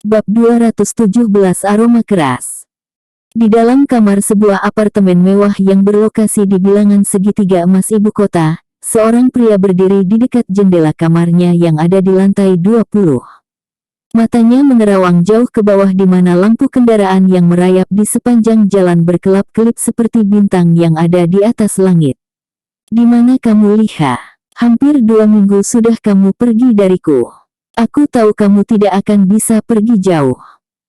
Bab 217 Aroma Keras. Di dalam kamar sebuah apartemen mewah yang berlokasi di bilangan segitiga emas ibu kota, seorang pria berdiri di dekat jendela kamarnya yang ada di lantai 20. Matanya menerawang jauh ke bawah di mana lampu kendaraan yang merayap di sepanjang jalan berkelap-kelip seperti bintang yang ada di atas langit. "Di mana kamu, Liha? Hampir 2 minggu sudah kamu pergi dariku. Aku tahu kamu tidak akan bisa pergi jauh.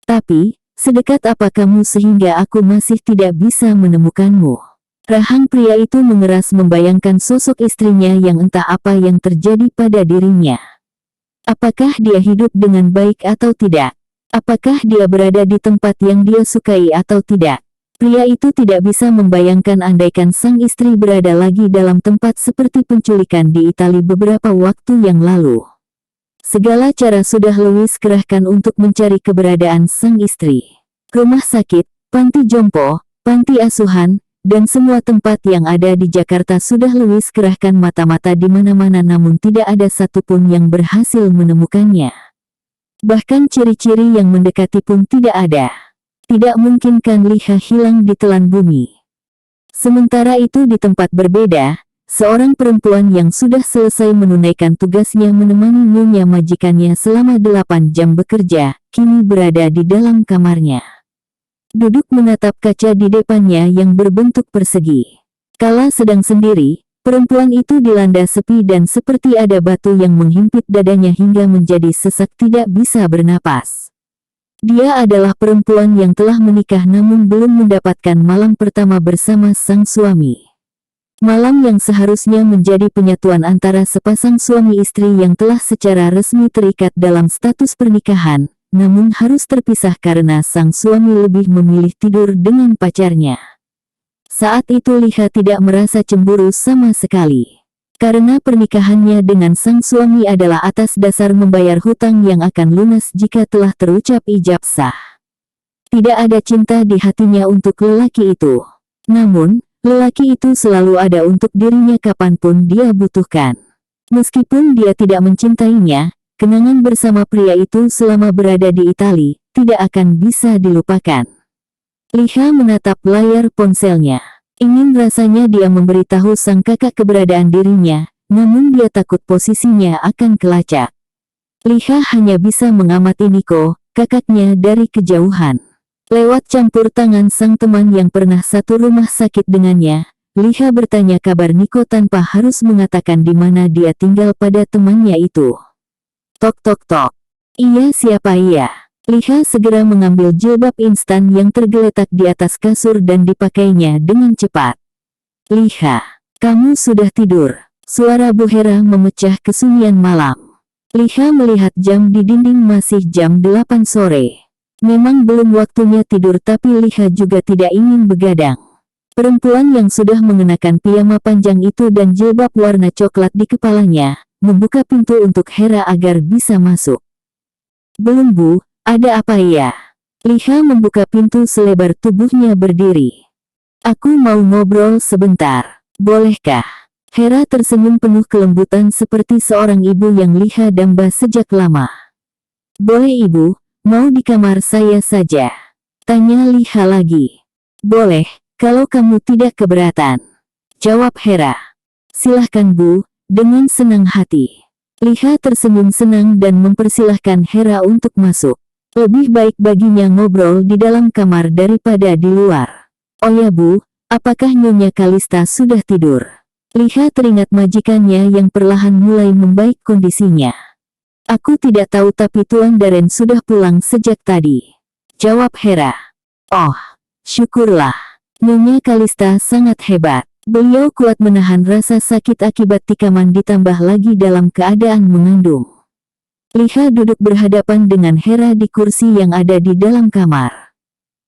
Tapi, sedekat apa kamu sehingga aku masih tidak bisa menemukanmu?" Rahang pria itu mengeras membayangkan sosok istrinya yang entah apa yang terjadi pada dirinya. Apakah dia hidup dengan baik atau tidak? Apakah dia berada di tempat yang dia sukai atau tidak? Pria itu tidak bisa membayangkan andaikan sang istri berada lagi dalam tempat seperti penculikan di Italia beberapa waktu yang lalu. Segala cara sudah Louis kerahkan untuk mencari keberadaan sang istri. Rumah sakit, panti jompo, panti asuhan, dan semua tempat yang ada di Jakarta sudah Louis kerahkan mata-mata di mana-mana, namun tidak ada satupun yang berhasil menemukannya. Bahkan ciri-ciri yang mendekati pun tidak ada. Tidak mungkin kan Liha hilang di telan bumi. Sementara itu di tempat berbeda, seorang perempuan yang sudah selesai menunaikan tugasnya menemani nyonya majikannya selama 8 jam bekerja, kini berada di dalam kamarnya. Duduk menatap kaca di depannya yang berbentuk persegi. Kala sedang sendiri, perempuan itu dilanda sepi dan seperti ada batu yang menghimpit dadanya hingga menjadi sesak tidak bisa bernapas. Dia adalah perempuan yang telah menikah namun belum mendapatkan malam pertama bersama sang suami. Malam yang seharusnya menjadi penyatuan antara sepasang suami istri yang telah secara resmi terikat dalam status pernikahan, namun harus terpisah karena sang suami lebih memilih tidur dengan pacarnya. Saat itu Liha tidak merasa cemburu sama sekali. Karena pernikahannya dengan sang suami adalah atas dasar membayar hutang yang akan lunas jika telah terucap ijab sah. Tidak ada cinta di hatinya untuk lelaki itu. Namun, lelaki itu selalu ada untuk dirinya kapanpun dia butuhkan. Meskipun dia tidak mencintainya, kenangan bersama pria itu selama berada di Italia tidak akan bisa dilupakan. Liha menatap layar ponselnya. Ingin rasanya dia memberitahu sang kakak keberadaan dirinya, namun dia takut posisinya akan kelacak. Liha hanya bisa mengamati Niko, kakaknya dari kejauhan. Lewat campur tangan sang teman yang pernah satu rumah sakit dengannya, Liha bertanya kabar Niko tanpa harus mengatakan di mana dia tinggal pada temannya itu. Tok tok tok. "Iya, siapa iya?" Liha segera mengambil jilbab instan yang tergeletak di atas kasur dan dipakainya dengan cepat. "Liha, kamu sudah tidur?" Suara Bu Hera memecah kesunyian malam. Liha melihat jam di dinding, masih jam 8 sore. Memang belum waktunya tidur, tapi Liha juga tidak ingin begadang. Perempuan yang sudah mengenakan piyama panjang itu dan jilbab warna coklat di kepalanya, membuka pintu untuk Hera agar bisa masuk. "Belum, Bu. Ada apa ya?" Liha membuka pintu selebar tubuhnya berdiri. "Aku mau ngobrol sebentar. Bolehkah?" Hera tersenyum penuh kelembutan seperti seorang ibu yang Liha damba sejak lama. "Boleh, Ibu. Mau di kamar saya saja?" tanya Liha lagi. "Boleh, kalau kamu tidak keberatan," jawab Hera. "Silahkan, Bu," dengan senang hati. Liha tersenyum senang dan mempersilahkan Hera untuk masuk. Lebih baik baginya ngobrol di dalam kamar daripada di luar. "Oh ya, Bu, apakah Nyonya Kalista sudah tidur?" Liha teringat majikannya yang perlahan mulai membaik kondisinya. "Aku tidak tahu, tapi Tuan Darren sudah pulang sejak tadi," jawab Hera. "Oh, syukurlah. Nyonya Kalista sangat hebat. Beliau kuat menahan rasa sakit akibat tikaman ditambah lagi dalam keadaan mengandung." Liha duduk berhadapan dengan Hera di kursi yang ada di dalam kamar.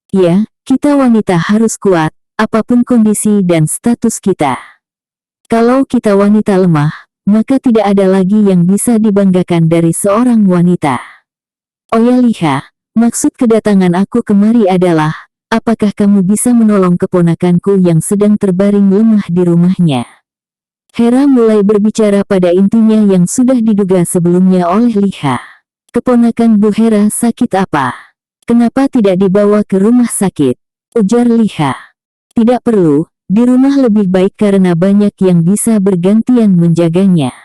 "Ya, kita wanita harus kuat, apapun kondisi dan status kita. Kalau kita wanita lemah, maka tidak ada lagi yang bisa dibanggakan dari seorang wanita." "Oh ya Liha, maksud kedatangan aku kemari adalah, apakah kamu bisa menolong keponakanku yang sedang terbaring lemah di rumahnya?" Hera mulai berbicara pada intinya yang sudah diduga sebelumnya oleh Liha. Keponakan Bu Hera sakit apa? Kenapa tidak dibawa ke rumah sakit? Ujar Liha. Tidak perlu, di rumah lebih baik karena banyak yang bisa bergantian menjaganya.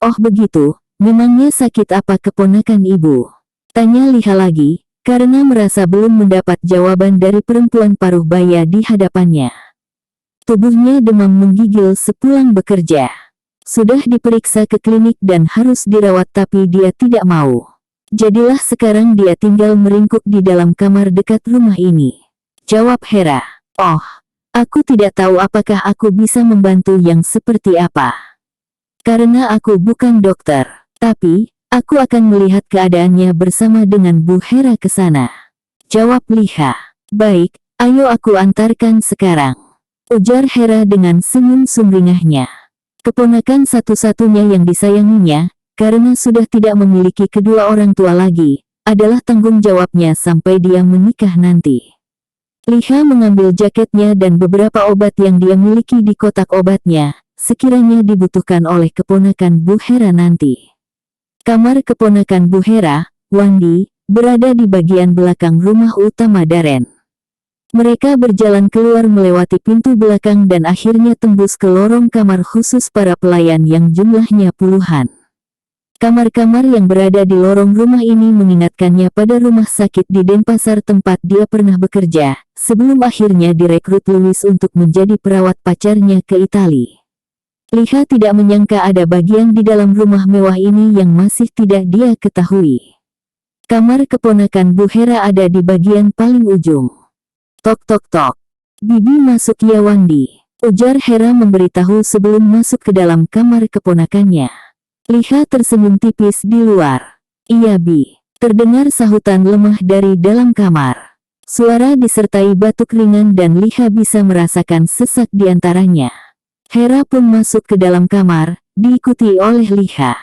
Oh begitu, memangnya sakit apa keponakan ibu? Tanya Liha lagi, karena merasa belum mendapat jawaban dari perempuan paruh baya di hadapannya. Tubuhnya demam menggigil sepulang bekerja. Sudah diperiksa ke klinik dan harus dirawat tapi dia tidak mau. Jadilah sekarang dia tinggal meringkuk di dalam kamar dekat rumah ini. Jawab Hera. Oh, aku tidak tahu apakah aku bisa membantu yang seperti apa. Karena aku bukan dokter, tapi aku akan melihat keadaannya bersama dengan Bu Hera ke sana. Jawab Liha. Baik, ayo aku antarkan sekarang. Ujar Hera dengan senyum sumringahnya. Keponakan satu-satunya yang disayanginya, karena sudah tidak memiliki kedua orang tua lagi, adalah tanggung jawabnya sampai dia menikah nanti. Liha mengambil jaketnya dan beberapa obat yang dia miliki di kotak obatnya, sekiranya dibutuhkan oleh keponakan Bu Hera nanti. Kamar keponakan Bu Hera, Wandi, berada di bagian belakang rumah utama Daren. Mereka berjalan keluar melewati pintu belakang dan akhirnya tembus ke lorong kamar khusus para pelayan yang jumlahnya puluhan. Kamar-kamar yang berada di lorong rumah ini mengingatkannya pada rumah sakit di Denpasar tempat dia pernah bekerja, sebelum akhirnya direkrut Louis untuk menjadi perawat pacarnya ke Italia. Liha tidak menyangka ada bagian di dalam rumah mewah ini yang masih tidak dia ketahui. Kamar keponakan Bu Hera ada di bagian paling ujung. Tok tok tok. Bibi masuk ya Wandi. Ujar Hera memberitahu sebelum masuk ke dalam kamar keponakannya. Liha tersenyum tipis di luar. Iya Bi. Terdengar sahutan lemah dari dalam kamar. Suara disertai batuk ringan dan Liha bisa merasakan sesak di antaranya. Hera pun masuk ke dalam kamar, diikuti oleh Liha.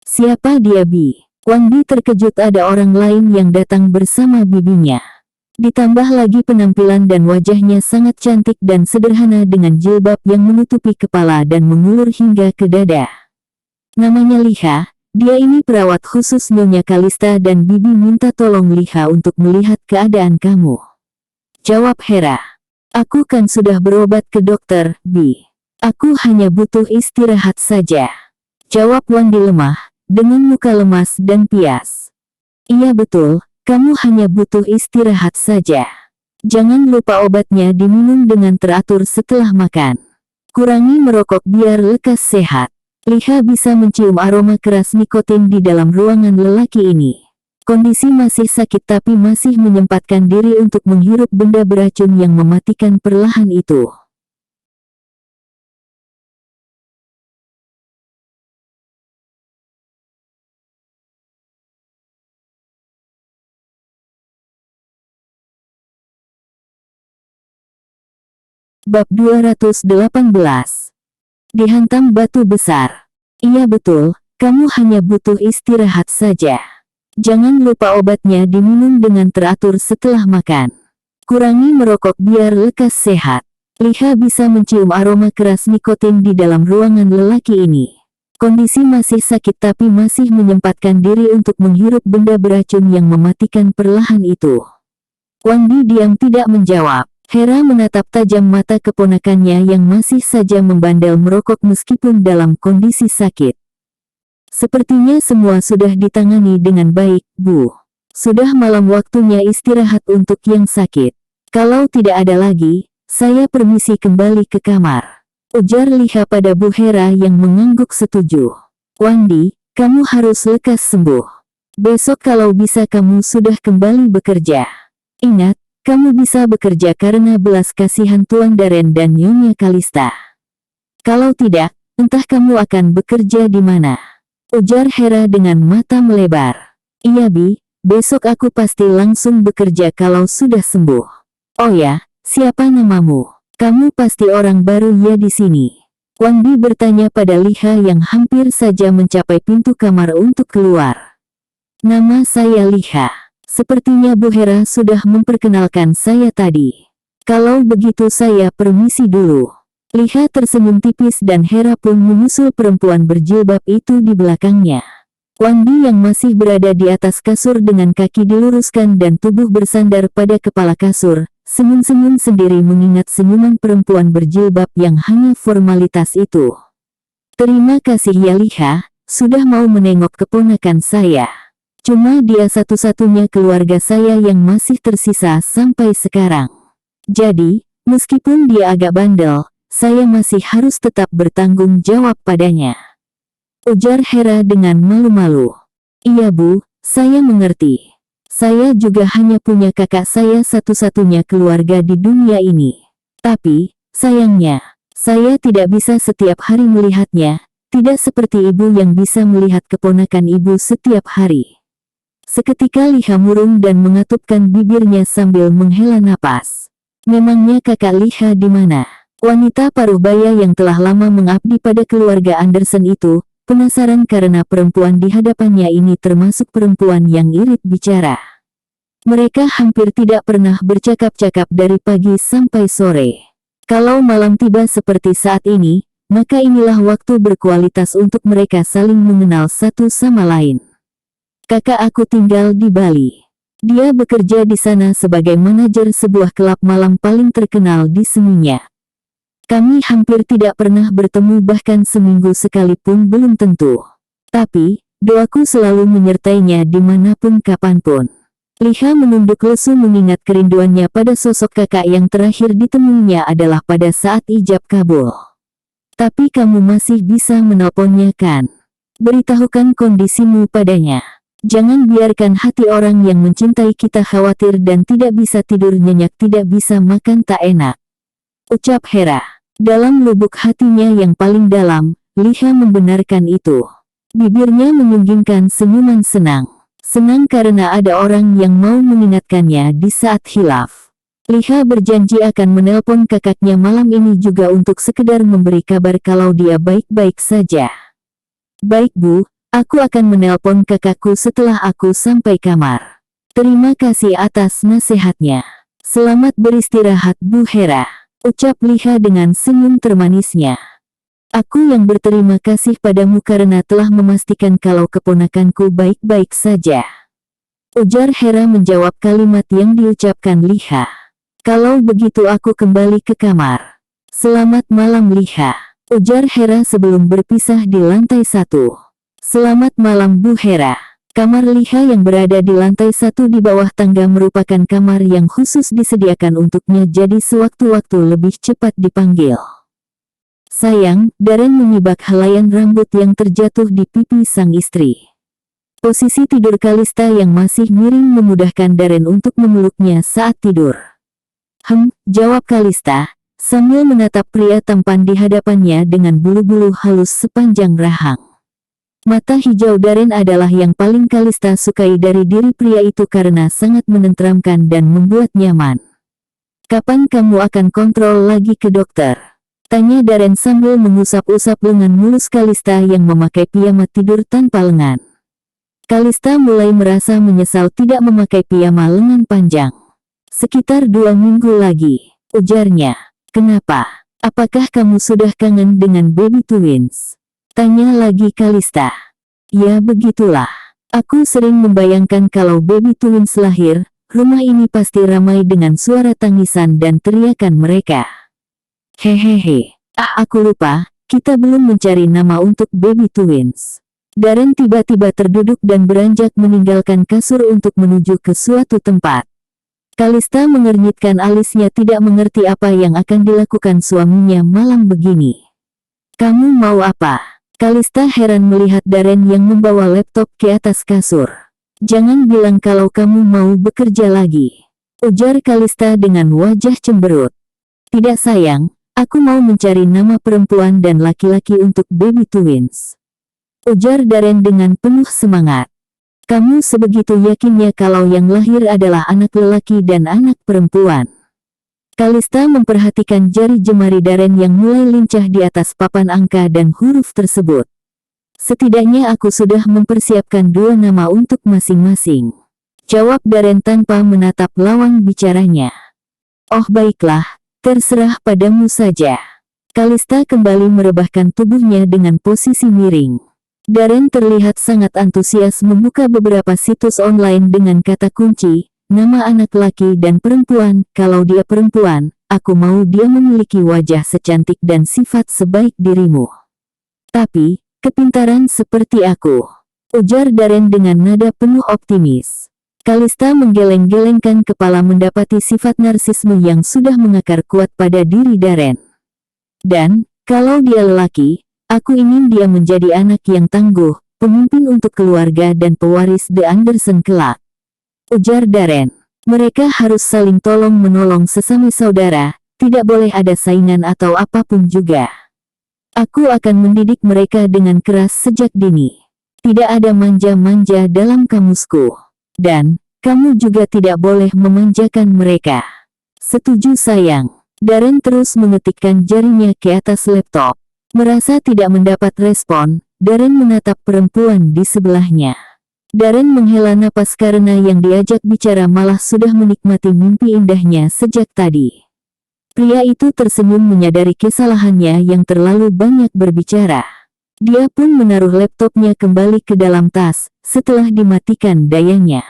Siapa dia Bi? Wandi terkejut ada orang lain yang datang bersama bibinya. Ditambah lagi penampilan dan wajahnya sangat cantik dan sederhana dengan jilbab yang menutupi kepala dan mengulur hingga ke dada. Namanya Liha, dia ini perawat khusus Nyonya Kalista dan Bibi minta tolong Liha untuk melihat keadaan kamu. Jawab Hera. Aku kan sudah berobat ke dokter, Bi. Aku hanya butuh istirahat saja. Jawab Wandi lemah, dengan muka lemas dan pias. Iya betul. Kamu hanya butuh istirahat saja. Jangan lupa obatnya diminum dengan teratur setelah makan. Kurangi merokok biar lekas sehat. Liha bisa mencium aroma keras nikotin di dalam ruangan lelaki ini. Kondisi masih sakit tapi masih menyempatkan diri untuk menghirup benda beracun yang mematikan perlahan itu. Bab 218. Dihantam batu besar. Iya betul, kamu hanya butuh istirahat saja. Jangan lupa obatnya diminum dengan teratur setelah makan. Kurangi merokok biar lekas sehat. Liha bisa mencium aroma keras nikotin di dalam ruangan lelaki ini. Kondisi masih sakit tapi masih menyempatkan diri untuk menghirup benda beracun yang mematikan perlahan itu. Wandi diam tidak menjawab. Hera menatap tajam mata keponakannya yang masih saja membandel merokok meskipun dalam kondisi sakit. Sepertinya semua sudah ditangani dengan baik, Bu. Sudah malam waktunya istirahat untuk yang sakit. Kalau tidak ada lagi, saya permisi kembali ke kamar. Ujar Liha pada Bu Hera yang mengangguk setuju. Wandi, kamu harus lekas sembuh. Besok kalau bisa kamu sudah kembali bekerja. Ingat, kamu bisa bekerja karena belas kasihan Tuan Daren dan Nyonya Kalista. Kalau tidak, entah kamu akan bekerja di mana. Ujar Hera dengan mata melebar. Iya Bi, besok aku pasti langsung bekerja kalau sudah sembuh. Oh ya, siapa namamu? Kamu pasti orang baru ya di sini. Wandi bertanya pada Liha yang hampir saja mencapai pintu kamar untuk keluar. Nama saya Liha. Sepertinya Bu Hera sudah memperkenalkan saya tadi. Kalau begitu saya permisi dulu. Liha tersenyum tipis dan Hera pun menyusul perempuan berjilbab itu di belakangnya. Wandi yang masih berada di atas kasur dengan kaki diluruskan dan tubuh bersandar pada kepala kasur, senyum-senyum sendiri mengingat senyuman perempuan berjilbab yang hanya formalitas itu. Terima kasih ya Liha, sudah mau menengok keponakan saya. Cuma dia satu-satunya keluarga saya yang masih tersisa sampai sekarang. Jadi, meskipun dia agak bandel, saya masih harus tetap bertanggung jawab padanya. Ujar Hera dengan malu-malu. Iya Bu, saya mengerti. Saya juga hanya punya kakak saya satu-satunya keluarga di dunia ini. Tapi, sayangnya, saya tidak bisa setiap hari melihatnya, tidak seperti ibu yang bisa melihat keponakan ibu setiap hari. Seketika Liha murung dan mengatupkan bibirnya sambil menghela napas. Memangnya kakak Liha di mana? Wanita paruh baya yang telah lama mengabdi pada keluarga Anderson itu, penasaran karena perempuan di hadapannya ini termasuk perempuan yang irit bicara. Mereka hampir tidak pernah bercakap-cakap dari pagi sampai sore. Kalau malam tiba seperti saat ini, maka inilah waktu berkualitas untuk mereka saling mengenal satu sama lain. Kakak aku tinggal di Bali. Dia bekerja di sana sebagai manajer sebuah klub malam paling terkenal di seninya. Kami hampir tidak pernah bertemu bahkan seminggu sekalipun belum tentu. Tapi, doaku selalu menyertainya dimanapun kapanpun. Liha menunduk lesu mengingat kerinduannya pada sosok kakak yang terakhir ditemuinya adalah pada saat ijab kabul. Tapi kamu masih bisa menelponnya kan? Beritahukan kondisimu padanya. Jangan biarkan hati orang yang mencintai kita khawatir dan tidak bisa tidur nyenyak, tidak bisa makan tak enak. Ucap Hera. Dalam lubuk hatinya yang paling dalam, Liha membenarkan itu. Bibirnya menyunggingkan senyuman senang. Senang karena ada orang yang mau mengingatkannya di saat hilaf. Liha berjanji akan menelpon kakaknya malam ini juga untuk sekedar memberi kabar kalau dia baik-baik saja. Baik Bu. Aku akan menelpon kakakku setelah aku sampai kamar. Terima kasih atas nasihatnya. Selamat beristirahat Bu Hera, ucap Liha dengan senyum termanisnya. Aku yang berterima kasih padamu karena telah memastikan kalau keponakanku baik-baik saja. Ujar Hera menjawab kalimat yang diucapkan Liha. Kalau begitu aku kembali ke kamar. Selamat malam Liha, ujar Hera sebelum berpisah di lantai 1. Selamat malam Bu Hera. Kamar Liha yang berada di lantai 1 di bawah tangga merupakan kamar yang khusus disediakan untuknya jadi sewaktu-waktu lebih cepat dipanggil. Sayang, Darren menyibak helaian rambut yang terjatuh di pipi sang istri. Posisi tidur Kalista yang masih miring memudahkan Darren untuk memeluknya saat tidur. Jawab Kalista, sambil menatap pria tampan di hadapannya dengan bulu-bulu halus sepanjang rahang. Mata hijau Darren adalah yang paling Kalista sukai dari diri pria itu karena sangat menenteramkan dan membuat nyaman. Kapan kamu akan kontrol lagi ke dokter? Tanya Darren sambil mengusap-usap lengan mulus Kalista yang memakai piyama tidur tanpa lengan. Kalista mulai merasa menyesal tidak memakai piyama lengan panjang. Sekitar 2 minggu lagi, ujarnya. Kenapa? Apakah kamu sudah kangen dengan baby twins? Tanya lagi Kalista. Ya begitulah. Aku sering membayangkan kalau baby twins lahir, rumah ini pasti ramai dengan suara tangisan dan teriakan mereka. Hehehe. Aku lupa, kita belum mencari nama untuk baby twins. Darren tiba-tiba terduduk dan beranjak meninggalkan kasur untuk menuju ke suatu tempat. Kalista mengernyitkan alisnya tidak mengerti apa yang akan dilakukan suaminya malam begini. Kamu mau apa? Kalista heran melihat Darren yang membawa laptop ke atas kasur. Jangan bilang kalau kamu mau bekerja lagi. Ujar Kalista dengan wajah cemberut. Tidak sayang, aku mau mencari nama perempuan dan laki-laki untuk baby twins. Ujar Darren dengan penuh semangat. Kamu sebegitu yakinnya kalau yang lahir adalah anak lelaki dan anak perempuan? Kalista memperhatikan jari jemari Darren yang mulai lincah di atas papan angka dan huruf tersebut. Setidaknya aku sudah mempersiapkan 2 nama untuk masing-masing. Jawab Darren tanpa menatap lawan bicaranya. Oh baiklah, terserah padamu saja. Kalista kembali merebahkan tubuhnya dengan posisi miring. Darren terlihat sangat antusias membuka beberapa situs online dengan kata kunci, nama anak laki dan perempuan. Kalau dia perempuan, aku mau dia memiliki wajah secantik dan sifat sebaik dirimu. Tapi, kepintaran seperti aku, ujar Darren dengan nada penuh optimis. Kalista menggeleng-gelengkan kepala mendapati sifat narsisme yang sudah mengakar kuat pada diri Darren. Dan, kalau dia lelaki, aku ingin dia menjadi anak yang tangguh, pemimpin untuk keluarga dan pewaris The Anderson kelak. Ujar Darren. Mereka harus saling tolong-menolong sesama saudara, tidak boleh ada saingan atau apapun juga. Aku akan mendidik mereka dengan keras sejak dini. Tidak ada manja-manja dalam kamusku. Dan, kamu juga tidak boleh memanjakan mereka. Setuju sayang. Darren terus mengetikkan jarinya ke atas laptop. Merasa tidak mendapat respon, Darren menatap perempuan di sebelahnya. Darren menghela napas karena yang diajak bicara malah sudah menikmati mimpi indahnya sejak tadi. Pria itu tersenyum menyadari kesalahannya yang terlalu banyak berbicara. Dia pun menaruh laptopnya kembali ke dalam tas, setelah dimatikan dayanya.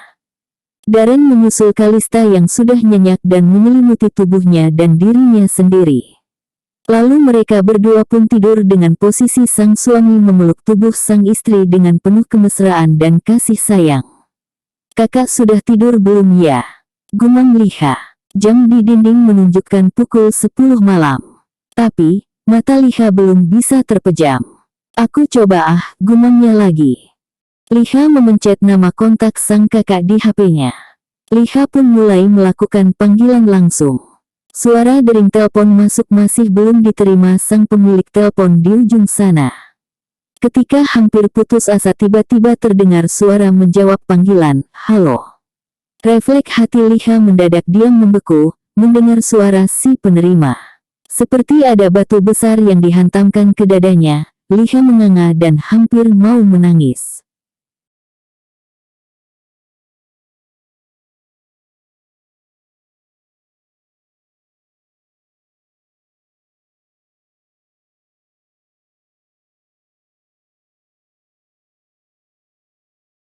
Darren menyusul Kalista yang sudah nyenyak dan menyelimuti tubuhnya dan dirinya sendiri. Lalu mereka berdua pun tidur dengan posisi sang suami memeluk tubuh sang istri dengan penuh kemesraan dan kasih sayang. Kakak sudah tidur belum ya? Gumam Liha. Jam di dinding menunjukkan pukul 10 malam. Tapi, mata Liha belum bisa terpejam. Aku coba gumamnya lagi. Liha memencet nama kontak sang kakak di HP-nya. Liha pun mulai melakukan panggilan langsung. Suara dering telepon masuk masih belum diterima sang pemilik telepon di ujung sana. Ketika hampir putus asa tiba-tiba terdengar suara menjawab panggilan, "Halo." Refleks hati Liha mendadak diam membeku, mendengar suara si penerima. Seperti ada batu besar yang dihantamkan ke dadanya, Liha menganga dan hampir mau menangis.